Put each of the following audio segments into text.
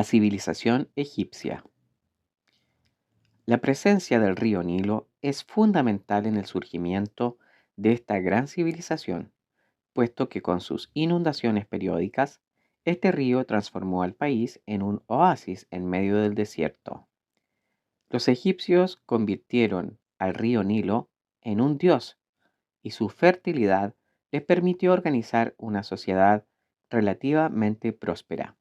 La civilización egipcia. La presencia del río Nilo es fundamental en el surgimiento de esta gran civilización, puesto que con sus inundaciones periódicas, este río transformó al país en un oasis en medio del desierto. Los egipcios convirtieron al río Nilo en un dios y su fertilidad les permitió organizar una sociedad relativamente próspera,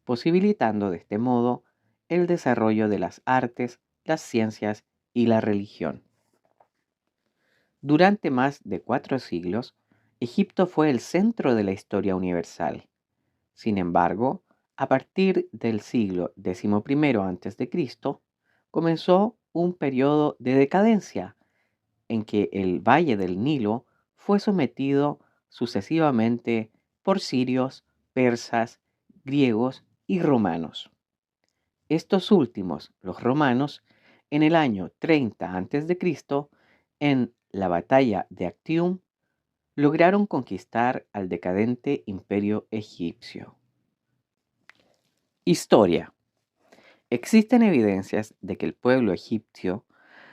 posibilitando de este modo el desarrollo de las artes, las ciencias y la religión. Durante más de 4 siglos, Egipto fue el centro de la historia universal. Sin embargo, a partir del siglo XI a.C., comenzó un periodo de decadencia en que el valle del Nilo fue sometido sucesivamente por sirios, persas, griegos y romanos. Estos últimos, los romanos, en el año 30 a.C., en la batalla de Actium, lograron conquistar al decadente imperio egipcio. Historia. Existen evidencias de que el pueblo egipcio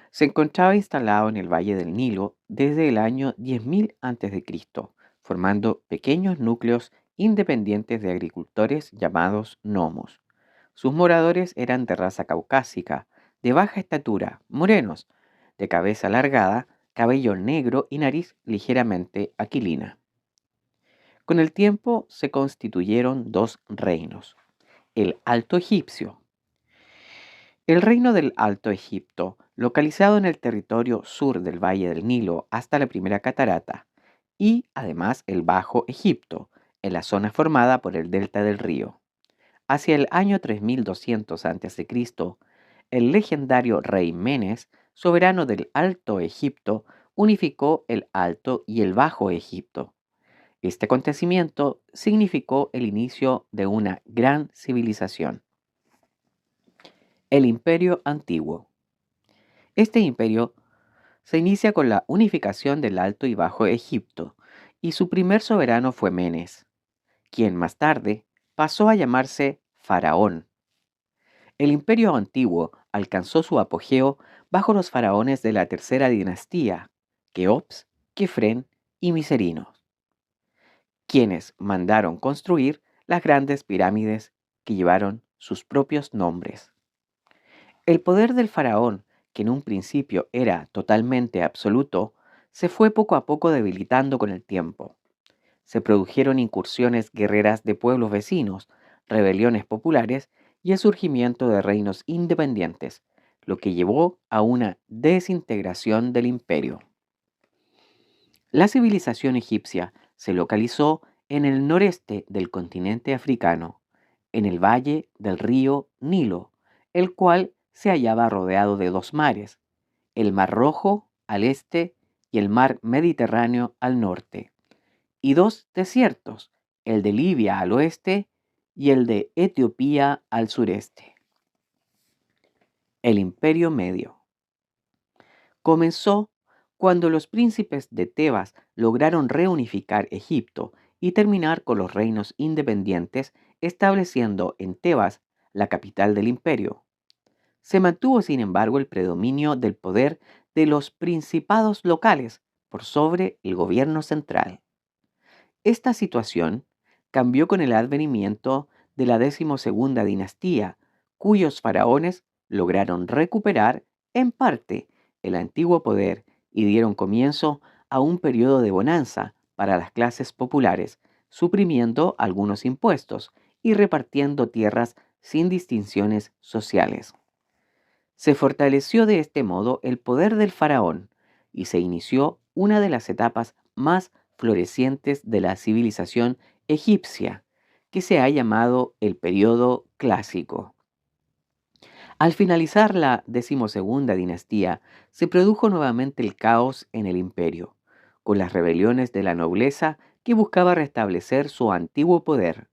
se encontraba instalado en el valle del Nilo desde el año 10.000 a.C., formando pequeños núcleos independientes de agricultores llamados nomos. Sus moradores eran de raza caucásica, de baja estatura, morenos, de cabeza alargada, cabello negro y nariz ligeramente aquilina. Con el tiempo se constituyeron dos reinos: el Alto Egipcio. El reino del Alto Egipto, localizado en el territorio sur del Valle del Nilo hasta la Primera Catarata, y además el Bajo Egipto, en la zona formada por el delta del río. Hacia el año 3200 a.C., el legendario rey Menes, soberano del Alto Egipto, unificó el Alto y el Bajo Egipto. Este acontecimiento significó el inicio de una gran civilización. El Imperio Antiguo. Este imperio se inicia con la unificación del Alto y Bajo Egipto, y su primer soberano fue Menes, quien más tarde pasó a llamarse Faraón. El Imperio Antiguo alcanzó su apogeo bajo los faraones de la tercera dinastía, Keops, Kefren y Miserinos, quienes mandaron construir las grandes pirámides que llevaron sus propios nombres. El poder del faraón, que en un principio era totalmente absoluto, se fue poco a poco debilitando con el tiempo. Se produjeron incursiones guerreras de pueblos vecinos, rebeliones populares y el surgimiento de reinos independientes, lo que llevó a una desintegración del imperio. La civilización egipcia se localizó en el noreste del continente africano, en el valle del río Nilo, el cual se hallaba rodeado de dos mares, el Mar Rojo al este y el Mar Mediterráneo al norte, y dos desiertos, el de Libia al oeste y el de Etiopía al sureste. El Imperio Medio comenzó cuando los príncipes de Tebas lograron reunificar Egipto y terminar con los reinos independientes, estableciendo en Tebas la capital del imperio. Se mantuvo, sin embargo, el predominio del poder de los principados locales por sobre el gobierno central. Esta situación cambió con el advenimiento de la 12ª dinastía, cuyos faraones lograron recuperar, en parte, el antiguo poder y dieron comienzo a un periodo de bonanza para las clases populares, suprimiendo algunos impuestos y repartiendo tierras sin distinciones sociales. Se fortaleció de este modo el poder del faraón y se inició una de las etapas más florecientes de la civilización egipcia, que se ha llamado el período clásico. Al finalizar la 12ª dinastía, se produjo nuevamente el caos en el imperio, con las rebeliones de la nobleza que buscaba restablecer su antiguo poder.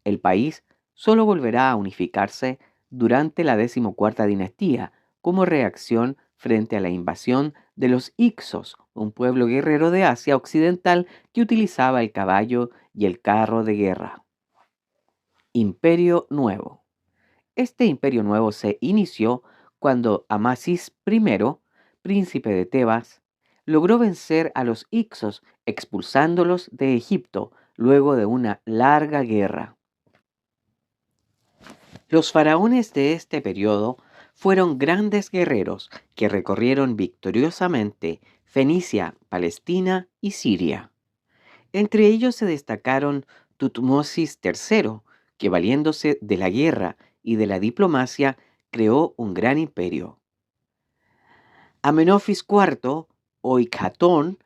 El país solo volverá a unificarse durante la 14ª dinastía, como reacción frente a la invasión de los Hicsos, un pueblo guerrero de Asia Occidental que utilizaba el caballo y el carro de guerra. Imperio Nuevo. Este imperio nuevo se inició cuando Amasis I, príncipe de Tebas, logró vencer a los Hicsos expulsándolos de Egipto luego de una larga guerra. Los faraones de este periodo fueron grandes guerreros que recorrieron victoriosamente Fenicia, Palestina y Siria. Entre ellos se destacaron Tutmosis III, que valiéndose de la guerra y de la diplomacia, creó un gran imperio. Amenofis IV o Ikhatón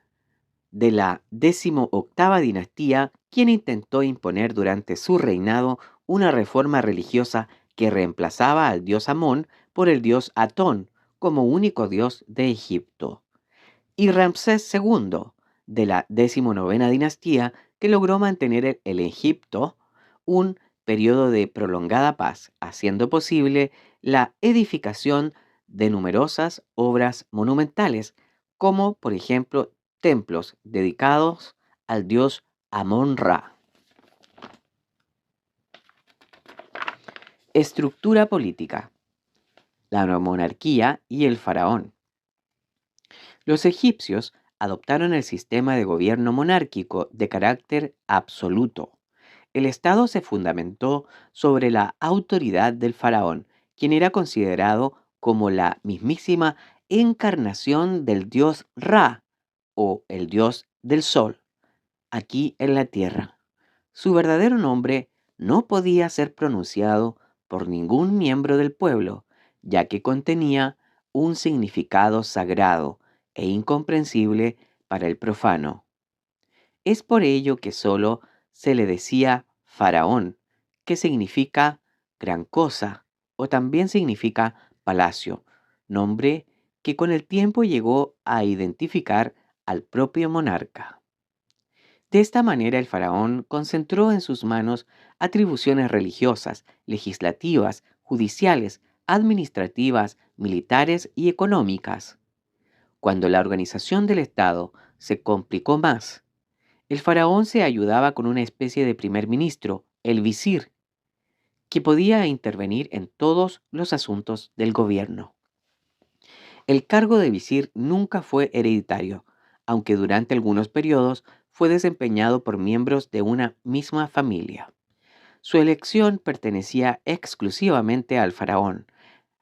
de la 18ª dinastía, quien intentó imponer durante su reinado una reforma religiosa que reemplazaba al dios Amón por el dios Atón como único dios de Egipto. Y Ramsés II, de la 19ª dinastía, que logró mantener el Egipto un periodo de prolongada paz, haciendo posible la edificación de numerosas obras monumentales, como por ejemplo templos dedicados al dios Amón-Ra. Estructura política, la monarquía y el faraón. Los egipcios adoptaron el sistema de gobierno monárquico de carácter absoluto. El Estado se fundamentó sobre la autoridad del faraón, quien era considerado como la mismísima encarnación del dios Ra o el dios del sol, aquí en la tierra. Su verdadero nombre no podía ser pronunciado por ningún miembro del pueblo, ya que contenía un significado sagrado e incomprensible para el profano. Es por ello que solo se le decía faraón, que significa gran cosa, o también significa palacio, nombre que con el tiempo llegó a identificar al propio monarca. De esta manera el faraón concentró en sus manos atribuciones religiosas, legislativas, judiciales, administrativas, militares y económicas. Cuando la organización del Estado se complicó más, el faraón se ayudaba con una especie de primer ministro, el visir, que podía intervenir en todos los asuntos del gobierno. El cargo de visir nunca fue hereditario, aunque durante algunos periodos fue desempeñado por miembros de una misma familia. Su elección pertenecía exclusivamente al faraón.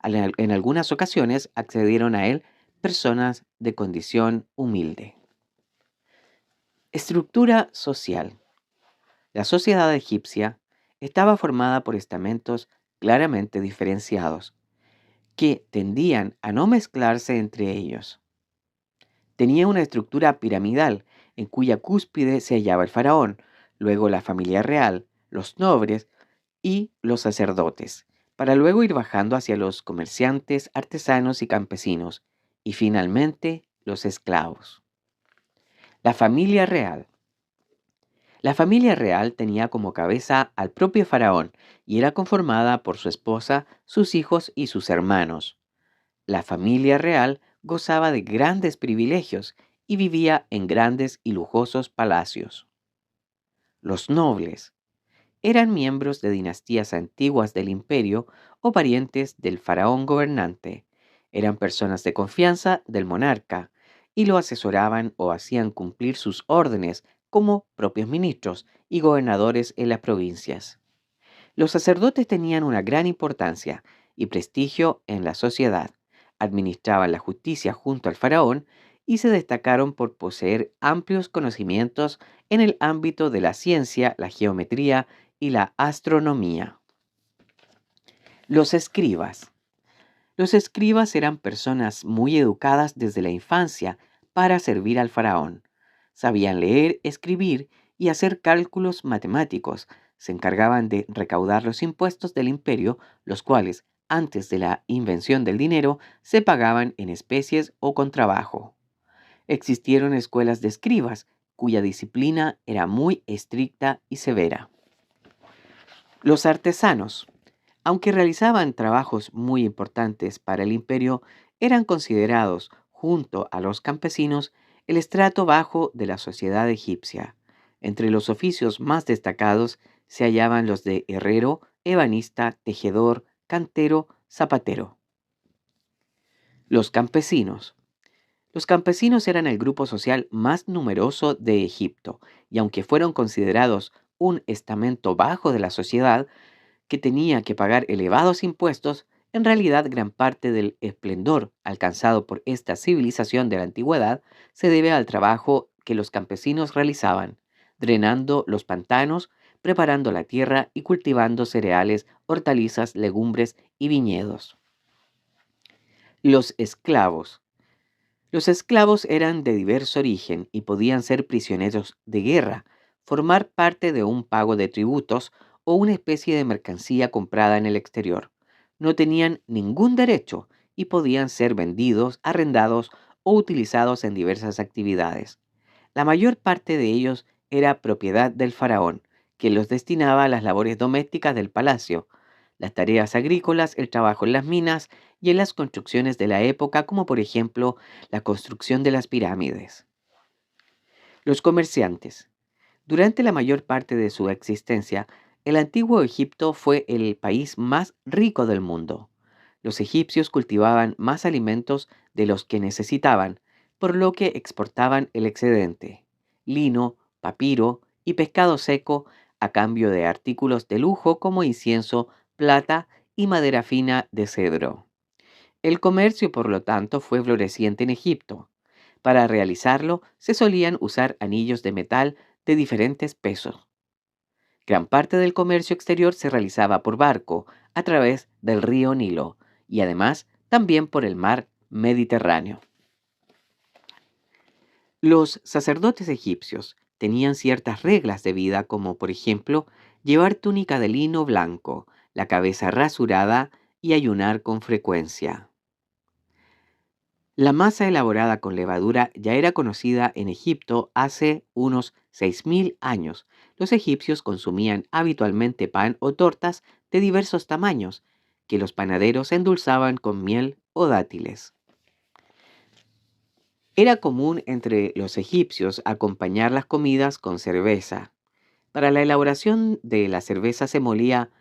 En algunas ocasiones accedieron a él personas de condición humilde. Estructura social. La sociedad egipcia estaba formada por estamentos claramente diferenciados, que tendían a no mezclarse entre ellos. Tenía una estructura piramidal, en cuya cúspide se hallaba el faraón, luego la familia real, los nobles y los sacerdotes, para luego ir bajando hacia los comerciantes, artesanos y campesinos, y finalmente los esclavos. La familia real. La familia real tenía como cabeza al propio faraón y era conformada por su esposa, sus hijos y sus hermanos. La familia real gozaba de grandes privilegios y vivía en grandes y lujosos palacios. Los nobles eran miembros de dinastías antiguas del imperio o parientes del faraón gobernante. Eran personas de confianza del monarca y lo asesoraban o hacían cumplir sus órdenes como propios ministros y gobernadores en las provincias. Los sacerdotes tenían una gran importancia y prestigio en la sociedad. Administraban la justicia junto al faraón y se destacaron por poseer amplios conocimientos en el ámbito de la ciencia, la geometría y la astronomía. Los escribas. Los escribas eran personas muy educadas desde la infancia para servir al faraón. Sabían leer, escribir y hacer cálculos matemáticos. Se encargaban de recaudar los impuestos del imperio, los cuales, antes de la invención del dinero, se pagaban en especies o con trabajo. Existieron escuelas de escribas, cuya disciplina era muy estricta y severa. Los artesanos, aunque realizaban trabajos muy importantes para el imperio, eran considerados, junto a los campesinos, el estrato bajo de la sociedad egipcia. Entre los oficios más destacados se hallaban los de herrero, ebanista, tejedor, cantero, zapatero. Los campesinos. Los campesinos eran el grupo social más numeroso de Egipto, y aunque fueron considerados un estamento bajo de la sociedad que tenía que pagar elevados impuestos, en realidad gran parte del esplendor alcanzado por esta civilización de la antigüedad se debe al trabajo que los campesinos realizaban, drenando los pantanos, preparando la tierra y cultivando cereales, hortalizas, legumbres y viñedos. Los esclavos. Los esclavos eran de diverso origen y podían ser prisioneros de guerra, formar parte de un pago de tributos o una especie de mercancía comprada en el exterior. No tenían ningún derecho y podían ser vendidos, arrendados o utilizados en diversas actividades. La mayor parte de ellos era propiedad del faraón, que los destinaba a las labores domésticas del palacio, las tareas agrícolas, el trabajo en las minas y en las construcciones de la época, como por ejemplo la construcción de las pirámides. Los comerciantes. Durante la mayor parte de su existencia, el antiguo Egipto fue el país más rico del mundo. Los egipcios cultivaban más alimentos de los que necesitaban, por lo que exportaban el excedente, lino, papiro y pescado seco a cambio de artículos de lujo como incienso, plata y madera fina de cedro. El comercio, por lo tanto, fue floreciente en Egipto. Para realizarlo se solían usar anillos de metal de diferentes pesos. Gran parte del comercio exterior se realizaba por barco a través del río Nilo y además también por el mar Mediterráneo. Los sacerdotes egipcios tenían ciertas reglas de vida como por ejemplo llevar túnica de lino blanco, la cabeza rasurada y ayunar con frecuencia. La masa elaborada con levadura ya era conocida en Egipto hace unos 6.000 años. Los egipcios consumían habitualmente pan o tortas de diversos tamaños, que los panaderos endulzaban con miel o dátiles. Era común entre los egipcios acompañar las comidas con cerveza. Para la elaboración de la cerveza se molía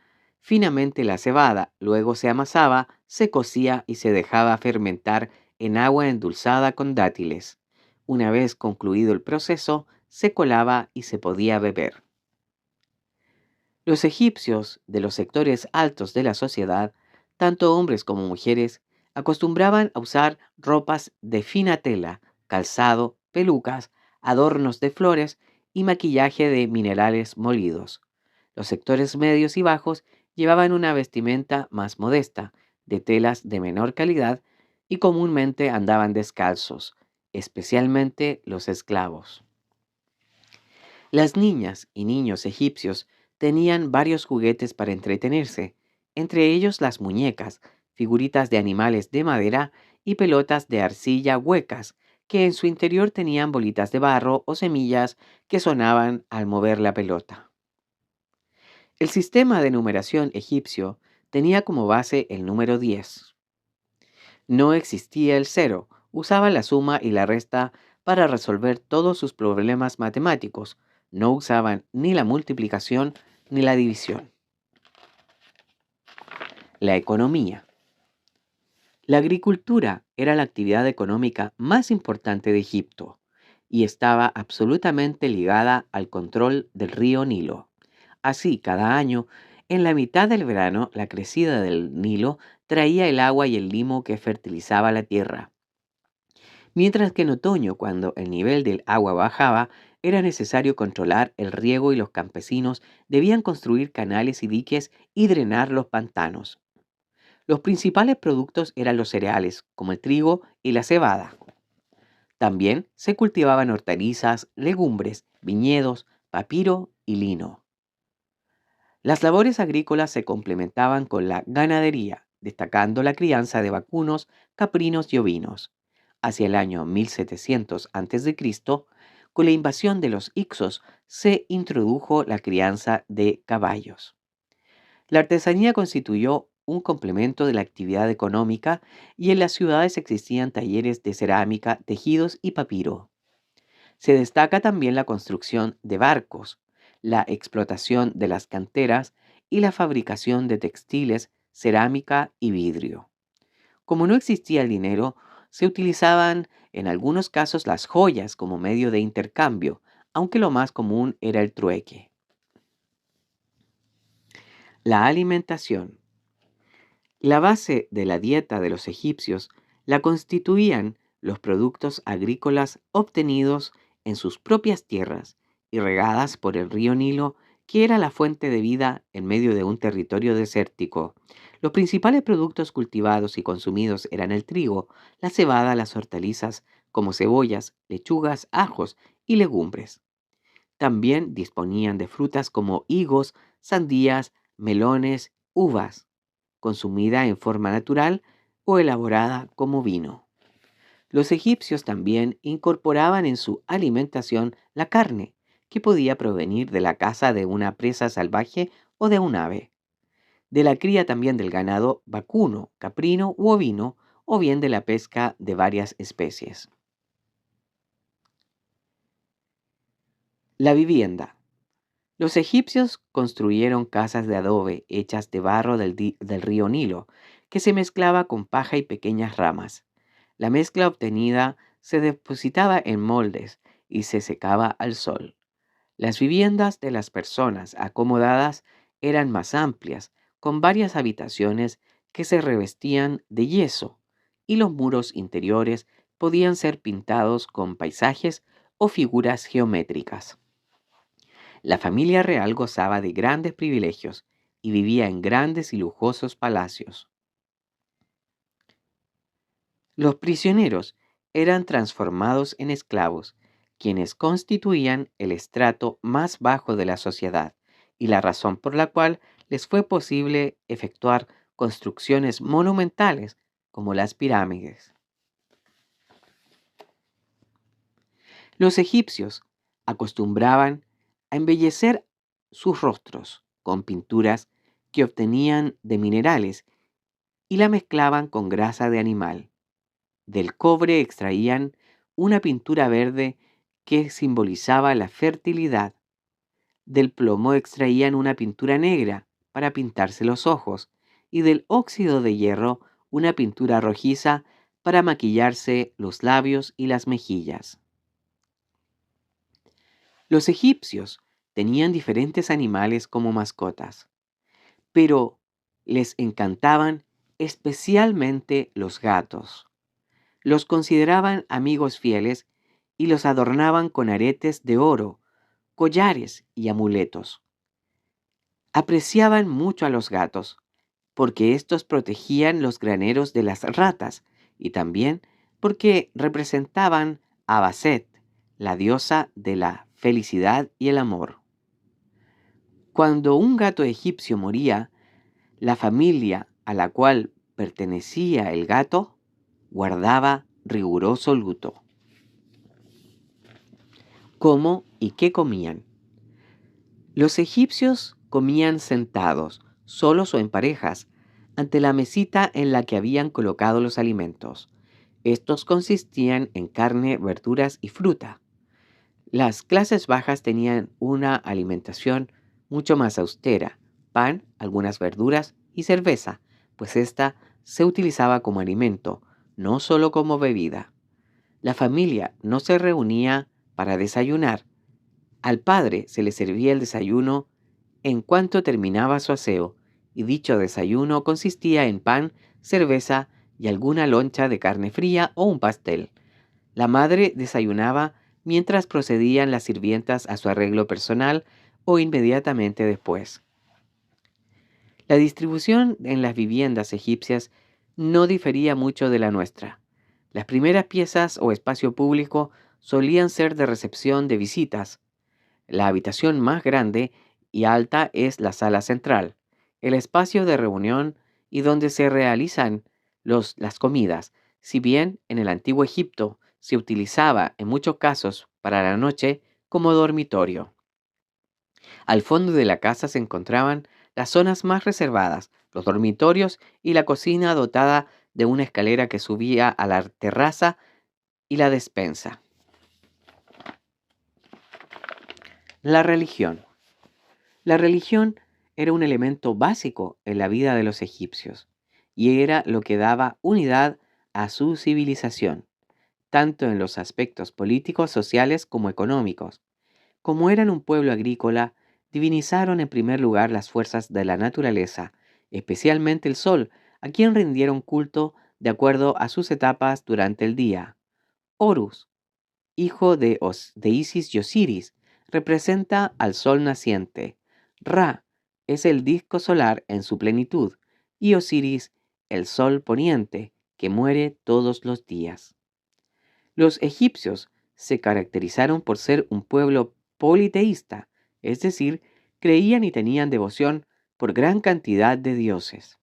finamente la cebada, luego se amasaba, se cocía y se dejaba fermentar en agua endulzada con dátiles. Una vez concluido el proceso, se colaba y se podía beber. Los egipcios de los sectores altos de la sociedad, tanto hombres como mujeres, acostumbraban a usar ropas de fina tela, calzado, pelucas, adornos de flores y maquillaje de minerales molidos. Los sectores medios y bajos llevaban una vestimenta más modesta, de telas de menor calidad y comúnmente andaban descalzos, especialmente los esclavos. Las niñas y niños egipcios tenían varios juguetes para entretenerse, entre ellos las muñecas, figuritas de animales de madera y pelotas de arcilla huecas, que en su interior tenían bolitas de barro o semillas que sonaban al mover la pelota. El sistema de numeración egipcio tenía como base el número 10. No existía el cero, usaban la suma y la resta para resolver todos sus problemas matemáticos. No usaban ni la multiplicación ni la división. La economía. La agricultura era la actividad económica más importante de Egipto y estaba absolutamente ligada al control del río Nilo. Así, cada año, en la mitad del verano, la crecida del Nilo traía el agua y el limo que fertilizaba la tierra. Mientras que en otoño, cuando el nivel del agua bajaba, era necesario controlar el riego y los campesinos debían construir canales y diques y drenar los pantanos. Los principales productos eran los cereales, como el trigo y la cebada. También se cultivaban hortalizas, legumbres, viñedos, papiro y lino. Las labores agrícolas se complementaban con la ganadería, destacando la crianza de vacunos, caprinos y ovinos. Hacia el año 1700 a.C., con la invasión de los Hicsos, se introdujo la crianza de caballos. La artesanía constituyó un complemento de la actividad económica y en las ciudades existían talleres de cerámica, tejidos y papiro. Se destaca también la construcción de barcos, la explotación de las canteras y la fabricación de textiles cerámica y vidrio. Como no existía el dinero, se utilizaban en algunos casos las joyas como medio de intercambio, aunque lo más común era el trueque. La alimentación. La base de la dieta de los egipcios la constituían los productos agrícolas obtenidos en sus propias tierras y regadas por el río Nilo, que era la fuente de vida en medio de un territorio desértico. Los principales productos cultivados y consumidos eran el trigo, la cebada, las hortalizas como cebollas, lechugas, ajos y legumbres. También disponían de frutas como higos, sandías, melones, uvas, consumida en forma natural o elaborada como vino. Los egipcios también incorporaban en su alimentación la carne, que podía provenir de la caza de una presa salvaje o de un ave, de la cría también del ganado vacuno, caprino u ovino, o bien de la pesca de varias especies. La vivienda. Los egipcios construyeron casas de adobe hechas de barro del río Nilo, que se mezclaba con paja y pequeñas ramas. La mezcla obtenida se depositaba en moldes y se secaba al sol. Las viviendas de las personas acomodadas eran más amplias, con varias habitaciones que se revestían de yeso, y los muros interiores podían ser pintados con paisajes o figuras geométricas. La familia real gozaba de grandes privilegios y vivía en grandes y lujosos palacios. Los prisioneros eran transformados en esclavos, quienes constituían el estrato más bajo de la sociedad y la razón por la cual les fue posible efectuar construcciones monumentales como las pirámides. Los egipcios acostumbraban a embellecer sus rostros con pinturas que obtenían de minerales y la mezclaban con grasa de animal. Del cobre extraían una pintura verde que simbolizaba la fertilidad. Del plomo extraían una pintura negra para pintarse los ojos y del óxido de hierro una pintura rojiza para maquillarse los labios y las mejillas. Los egipcios tenían diferentes animales como mascotas, pero les encantaban especialmente los gatos. Los consideraban amigos fieles y los adornaban con aretes de oro, collares y amuletos. Apreciaban mucho a los gatos, porque estos protegían los graneros de las ratas y también porque representaban a Bastet, la diosa de la felicidad y el amor. Cuando un gato egipcio moría, la familia a la cual pertenecía el gato guardaba riguroso luto. ¿Cómo y qué comían? Los egipcios comían sentados, solos o en parejas, ante la mesita en la que habían colocado los alimentos. Estos consistían en carne, verduras y fruta. Las clases bajas tenían una alimentación mucho más austera: pan, algunas verduras y cerveza, pues esta se utilizaba como alimento, no solo como bebida. La familia no se reunía para desayunar. Al padre se le servía el desayuno en cuanto terminaba su aseo, y dicho desayuno consistía en pan, cerveza y alguna loncha de carne fría o un pastel. La madre desayunaba mientras procedían las sirvientas a su arreglo personal o inmediatamente después. La distribución en las viviendas egipcias no difería mucho de la nuestra. Las primeras piezas o espacio público solían ser de recepción de visitas. La habitación más grande y alta es la sala central, el espacio de reunión y donde se realizan las comidas, si bien en el antiguo Egipto se utilizaba en muchos casos para la noche como dormitorio. Al fondo de la casa se encontraban las zonas más reservadas, los dormitorios y la cocina dotada de una escalera que subía a la terraza y la despensa. La religión. La religión era un elemento básico en la vida de los egipcios y era lo que daba unidad a su civilización, tanto en los aspectos políticos, sociales como económicos. Como eran un pueblo agrícola, divinizaron en primer lugar las fuerzas de la naturaleza, especialmente el sol, a quien rindieron culto de acuerdo a sus etapas durante el día. Horus, hijo de Isis y Osiris, representa al sol naciente. Ra es el disco solar en su plenitud y Osiris el sol poniente, que muere todos los días. Los egipcios se caracterizaron por ser un pueblo politeísta, es decir, creían y tenían devoción por gran cantidad de dioses.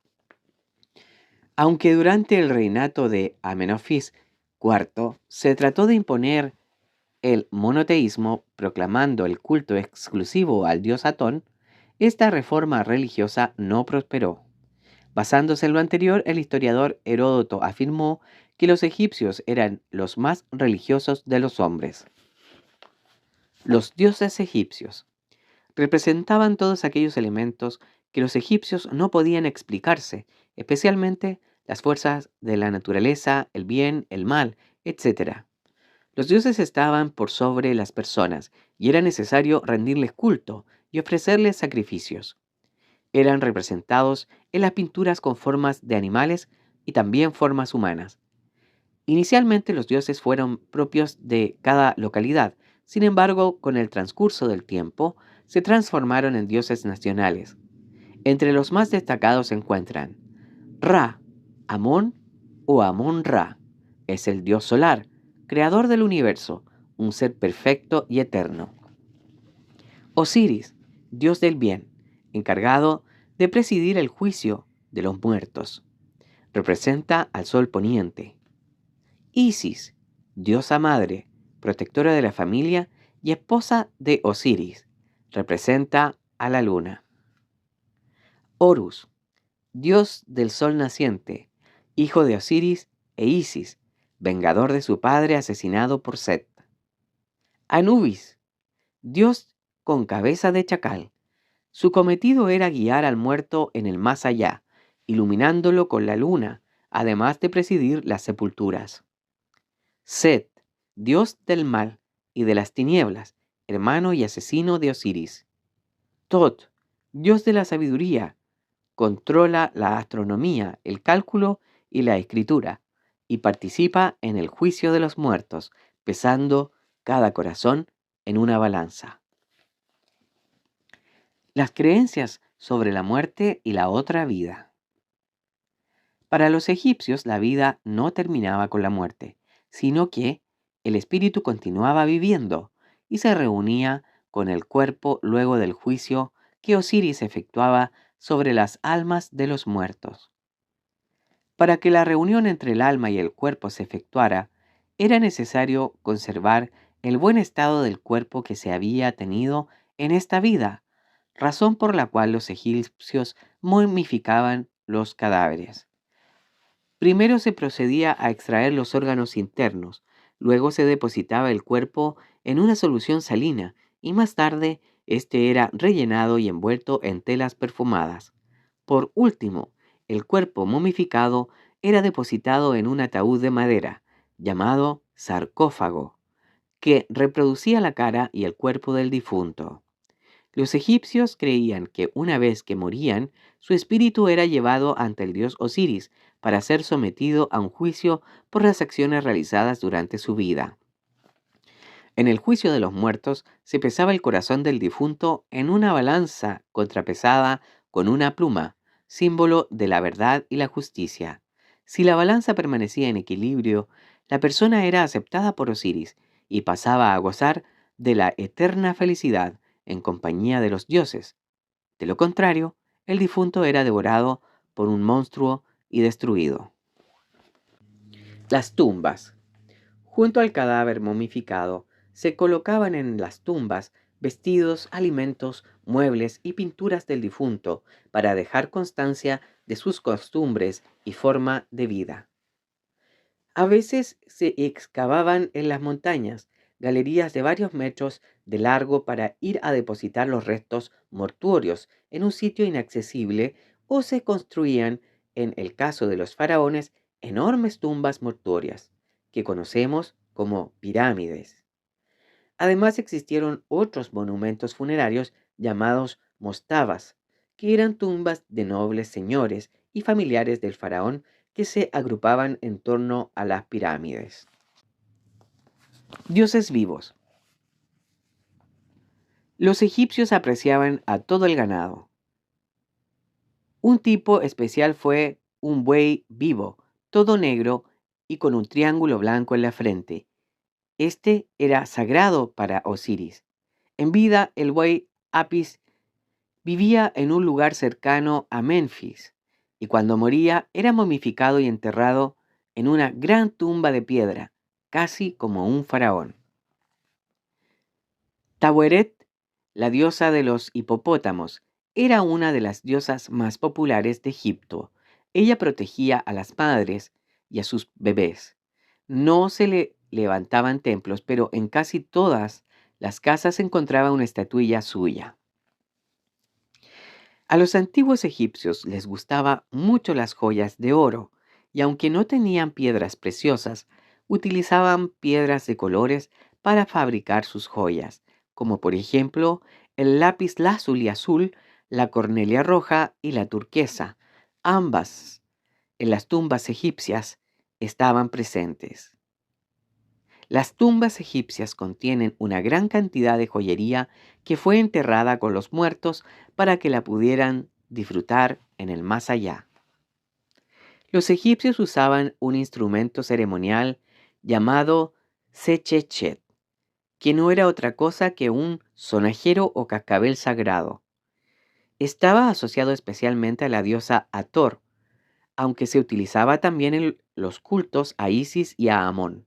Aunque durante el reinato de Amenofis IV se trató de imponer el monoteísmo proclamando el culto exclusivo al dios Atón, esta reforma religiosa no prosperó. Basándose en lo anterior, el historiador Heródoto afirmó que los egipcios eran los más religiosos de los hombres. Los dioses egipcios representaban todos aquellos elementos que los egipcios no podían explicarse, especialmente las fuerzas de la naturaleza, el bien, el mal, etc. Los dioses estaban por sobre las personas y era necesario rendirles culto y ofrecerles sacrificios. Eran representados en las pinturas con formas de animales y también formas humanas. Inicialmente los dioses fueron propios de cada localidad, sin embargo, con el transcurso del tiempo, se transformaron en dioses nacionales. Entre los más destacados se encuentran Ra, Amón o Amón-Ra, es el dios solar, creador del universo, un ser perfecto y eterno. Osiris, dios del bien, encargado de presidir el juicio de los muertos. Representa al sol poniente. Isis, diosa madre, protectora de la familia y esposa de Osiris. Representa a la luna. Horus, dios del sol naciente, hijo de Osiris e Isis, vengador de su padre asesinado por Set. Anubis, dios con cabeza de chacal. Su cometido era guiar al muerto en el más allá, iluminándolo con la luna, además de presidir las sepulturas. Set, dios del mal y de las tinieblas, hermano y asesino de Osiris. Tot, dios de la sabiduría, controla la astronomía, el cálculo y la escritura, y participa en el juicio de los muertos, pesando cada corazón en una balanza. Las creencias sobre la muerte y la otra vida. Para los egipcios la vida no terminaba con la muerte, sino que el espíritu continuaba viviendo y se reunía con el cuerpo luego del juicio que Osiris efectuaba sobre las almas de los muertos. Para que la reunión entre el alma y el cuerpo se efectuara, era necesario conservar el buen estado del cuerpo que se había tenido en esta vida, razón por la cual los egipcios momificaban los cadáveres. Primero se procedía a extraer los órganos internos, luego se depositaba el cuerpo en una solución salina y más tarde este era rellenado y envuelto en telas perfumadas. Por último, el cuerpo momificado era depositado en un ataúd de madera, llamado sarcófago, que reproducía la cara y el cuerpo del difunto. Los egipcios creían que una vez que morían, su espíritu era llevado ante el dios Osiris para ser sometido a un juicio por las acciones realizadas durante su vida. En el juicio de los muertos se pesaba el corazón del difunto en una balanza contrapesada con una pluma, símbolo de la verdad y la justicia. Si la balanza permanecía en equilibrio, la persona era aceptada por Osiris y pasaba a gozar de la eterna felicidad en compañía de los dioses. De lo contrario, el difunto era devorado por un monstruo y destruido. Las tumbas. Junto al cadáver momificado, se colocaban en las tumbas vestidos, alimentos, muebles y pinturas del difunto para dejar constancia de sus costumbres y forma de vida. A veces se excavaban en las montañas galerías de varios metros de largo para ir a depositar los restos mortuorios en un sitio inaccesible o se construían, en el caso de los faraones, enormes tumbas mortuorias, que conocemos como pirámides. Además existieron otros monumentos funerarios llamados mostabas, que eran tumbas de nobles señores y familiares del faraón que se agrupaban en torno a las pirámides. Dioses vivos. Los egipcios apreciaban a todo el ganado. Un tipo especial fue un buey vivo, todo negro y con un triángulo blanco en la frente. Este era sagrado para Osiris. En vida, el buey Apis vivía en un lugar cercano a Menfis, y cuando moría era momificado y enterrado en una gran tumba de piedra, casi como un faraón. Taweret, la diosa de los hipopótamos, era una de las diosas más populares de Egipto. Ella protegía a las madres y a sus bebés. No se le levantaban templos, pero en casi todas las casas se encontraba una estatuilla suya. A los antiguos egipcios les gustaba mucho las joyas de oro, y aunque no tenían piedras preciosas, utilizaban piedras de colores para fabricar sus joyas, como por ejemplo el lápiz lazuli azul, la cornelia roja y la turquesa. Ambas en las tumbas egipcias estaban presentes. Las tumbas egipcias contienen una gran cantidad de joyería que fue enterrada con los muertos para que la pudieran disfrutar en el más allá. Los egipcios usaban un instrumento ceremonial llamado sechechet, que no era otra cosa que un sonajero o cascabel sagrado. Estaba asociado especialmente a la diosa Hathor, aunque se utilizaba también en los cultos a Isis y a Amón.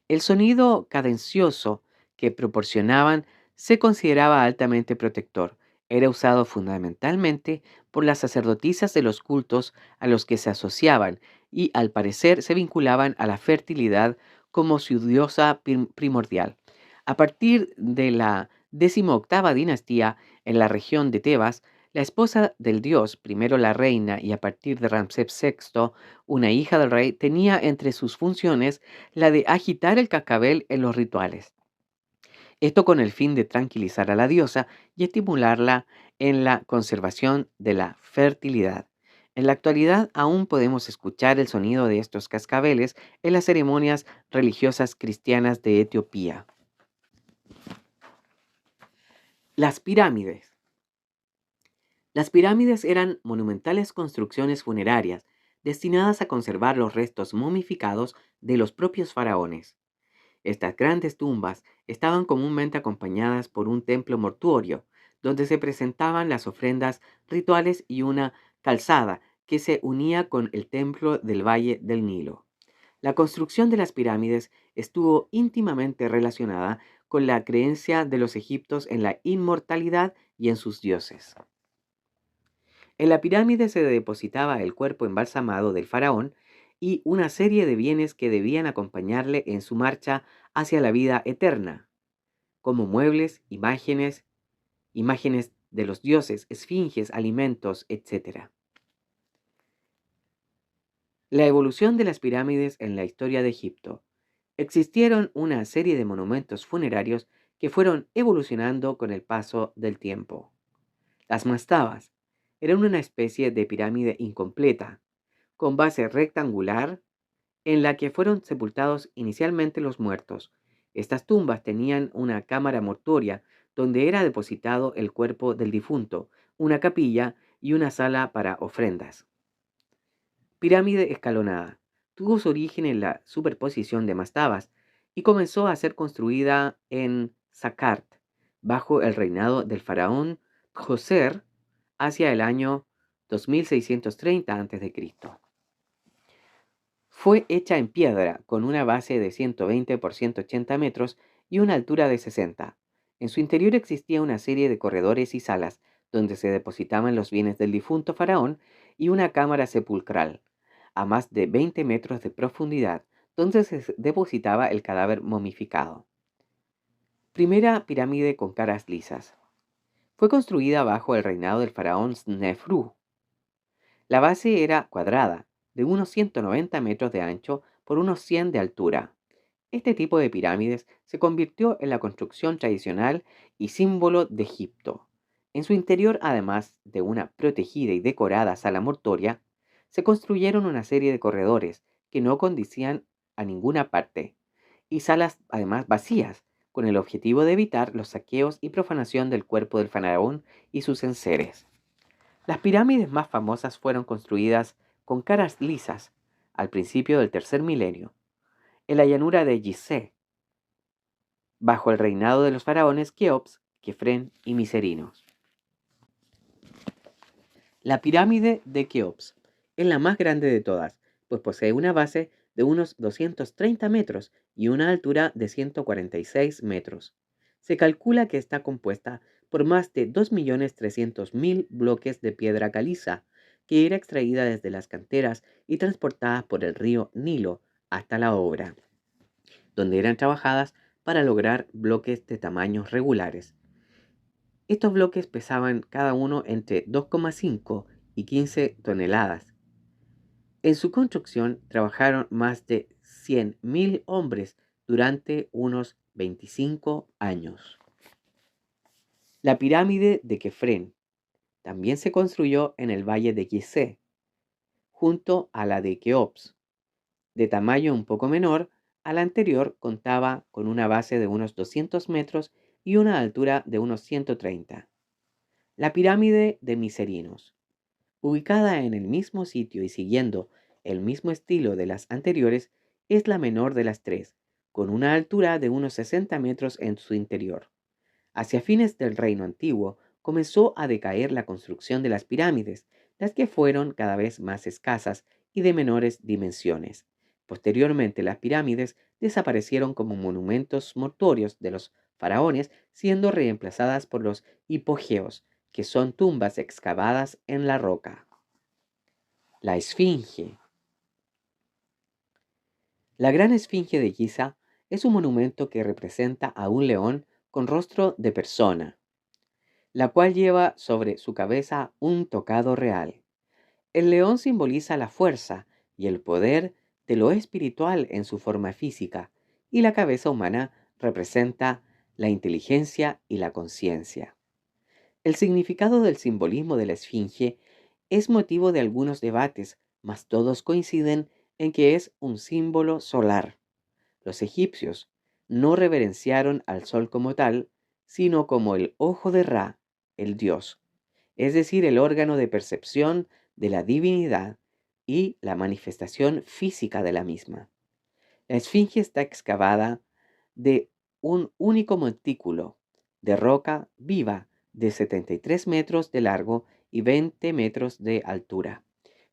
El sonido cadencioso que proporcionaban se consideraba altamente protector. Era usado fundamentalmente por las sacerdotisas de los cultos a los que se asociaban y al parecer se vinculaban a la fertilidad como su diosa primordial. A partir de la 18ª dinastía en la región de Tebas, la esposa del dios, primero la reina y a partir de Ramsés VI, una hija del rey, tenía entre sus funciones la de agitar el cascabel en los rituales. Esto con el fin de tranquilizar a la diosa y estimularla en la conservación de la fertilidad. En la actualidad aún podemos escuchar el sonido de estos cascabeles en las ceremonias religiosas cristianas de Etiopía. Las pirámides. Las pirámides eran monumentales construcciones funerarias destinadas a conservar los restos momificados de los propios faraones. Estas grandes tumbas estaban comúnmente acompañadas por un templo mortuorio, donde se presentaban las ofrendas rituales y una calzada que se unía con el templo del Valle del Nilo. La construcción de las pirámides estuvo íntimamente relacionada con la creencia de los egipcios en la inmortalidad y en sus dioses. En la pirámide se depositaba el cuerpo embalsamado del faraón y una serie de bienes que debían acompañarle en su marcha hacia la vida eterna, como muebles, imágenes de los dioses, esfinges, alimentos, etc. La evolución de las pirámides en la historia de Egipto. Existieron una serie de monumentos funerarios que fueron evolucionando con el paso del tiempo. Las mastabas eran una especie de pirámide incompleta, con base rectangular, en la que fueron sepultados inicialmente los muertos. Estas tumbas tenían una cámara mortuoria donde era depositado el cuerpo del difunto, una capilla y una sala para ofrendas. Pirámide escalonada. Tuvo su origen en la superposición de mastabas y comenzó a ser construida en Saqqart, bajo el reinado del faraón Djoser, hacia el año 2630 a.C. Fue hecha en piedra, con una base de 120 por 180 metros y una altura de 60. En su interior existía una serie de corredores y salas donde se depositaban los bienes del difunto faraón y una cámara sepulcral, a más de 20 metros de profundidad, donde se depositaba el cadáver momificado. Primera pirámide con caras lisas. Fue construida bajo el reinado del faraón Snefru. La base era cuadrada, de unos 190 metros de ancho por unos 100 de altura. Este tipo de pirámides se convirtió en la construcción tradicional y símbolo de Egipto. En su interior, además de una protegida y decorada sala mortuoria, se construyeron una serie de corredores que no conducían a ninguna parte, y salas además vacías, con el objetivo de evitar los saqueos y profanación del cuerpo del faraón y sus enseres. Las pirámides más famosas fueron construidas con caras lisas al principio del tercer milenio, en la llanura de Gizeh, bajo el reinado de los faraones Keops, Kefren y Miserinos. La pirámide de Keops es la más grande de todas, pues posee una base de unos 230 metros y una altura de 146 metros. Se calcula que está compuesta por más de 2.300.000 bloques de piedra caliza, que era extraída desde las canteras y transportada por el río Nilo hasta la obra, donde eran trabajadas para lograr bloques de tamaños regulares. Estos bloques pesaban cada uno entre 2,5 y 15 toneladas. En su construcción trabajaron más de 100.000 hombres durante unos 25 años. La pirámide de Kefren también se construyó en el valle de Gizeh, junto a la de Keops. De tamaño un poco menor, a la anterior contaba con una base de unos 200 metros y una altura de unos 130. La pirámide de Miserinos, ubicada en el mismo sitio y siguiendo el mismo estilo de las anteriores, es la menor de las tres, con una altura de unos 60 metros en su interior. Hacia fines del Reino Antiguo comenzó a decaer la construcción de las pirámides, las que fueron cada vez más escasas y de menores dimensiones. Posteriormente, las pirámides desaparecieron como monumentos mortuorios de los faraones, siendo reemplazadas por los hipogeos, que son tumbas excavadas en la roca. La Esfinge. La Gran Esfinge de Giza es un monumento que representa a un león con rostro de persona, la cual lleva sobre su cabeza un tocado real. El león simboliza la fuerza y el poder de lo espiritual en su forma física, y la cabeza humana representa la inteligencia y la conciencia. El significado del simbolismo de la esfinge es motivo de algunos debates, mas todos coinciden en que es un símbolo solar. Los egipcios no reverenciaron al sol como tal, sino como el ojo de Ra, el dios, es decir, el órgano de percepción de la divinidad y la manifestación física de la misma. La esfinge está excavada de un único montículo de roca viva de 73 metros de largo y 20 metros de altura.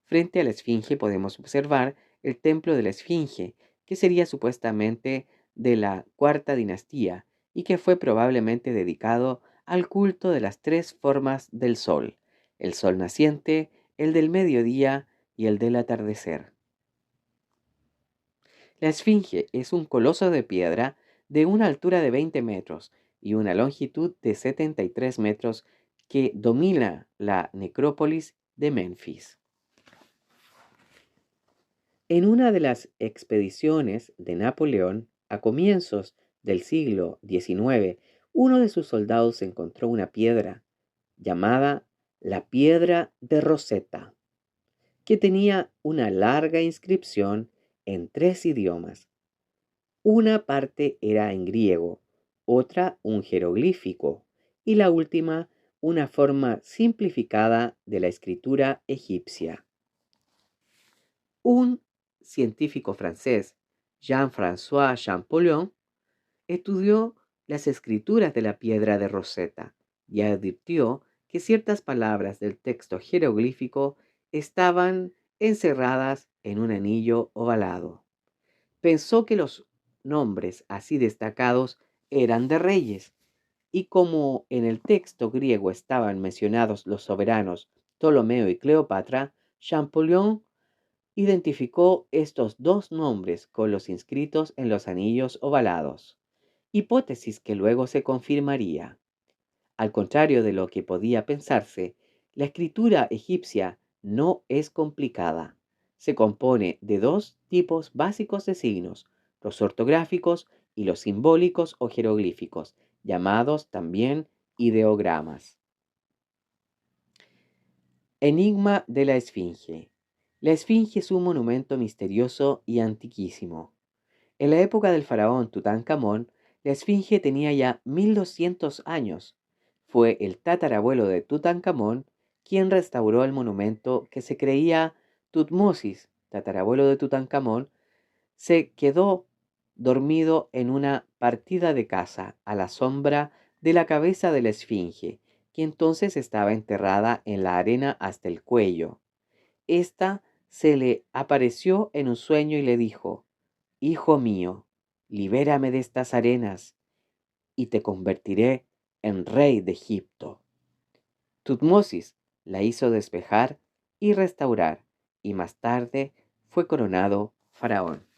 Frente a la esfinge podemos observar el templo de la esfinge, que sería supuestamente de la cuarta dinastía y que fue probablemente dedicado al culto de las tres formas del sol: el sol naciente, el del mediodía y el del atardecer. La esfinge es un coloso de piedra de una altura de 20 metros y una longitud de 73 metros que domina la necrópolis de Menfis. En una de las expediciones de Napoleón a comienzos del siglo XIX, uno de sus soldados encontró una piedra llamada la Piedra de Rosetta, que tenía una larga inscripción en tres idiomas. Una parte era en griego, otra un jeroglífico y la última una forma simplificada de la escritura egipcia. Un científico francés, Jean-François Champollion, estudió las escrituras de la piedra de Rosetta y advirtió que ciertas palabras del texto jeroglífico estaban encerradas en un anillo ovalado. Pensó que los nombres así destacados eran de reyes, y como en el texto griego estaban mencionados los soberanos Ptolomeo y Cleopatra, Champollion identificó estos dos nombres con los inscritos en los anillos ovalados. hipótesis que luego se confirmaría. Al contrario de lo que podía pensarse, la escritura egipcia no es complicada. Se compone de dos tipos básicos de signos, los ortográficos y los simbólicos o jeroglíficos, llamados también ideogramas. Enigma de la Esfinge. La Esfinge es un monumento misterioso y antiquísimo. En la época del faraón Tutankamón, la Esfinge tenía ya 1200 años. Fue el tatarabuelo de Tutankamón quien restauró el monumento que se creía Tutmosis, tatarabuelo de Tutankamón, se quedó dormido en una partida de caza a la sombra de la cabeza de la Esfinge, que entonces estaba enterrada en la arena hasta el cuello. Esta se le apareció en un sueño y le dijo: Hijo mío, libérame de estas arenas y te convertiré en rey de Egipto. Tutmosis la hizo despejar y restaurar, y más tarde fue coronado faraón.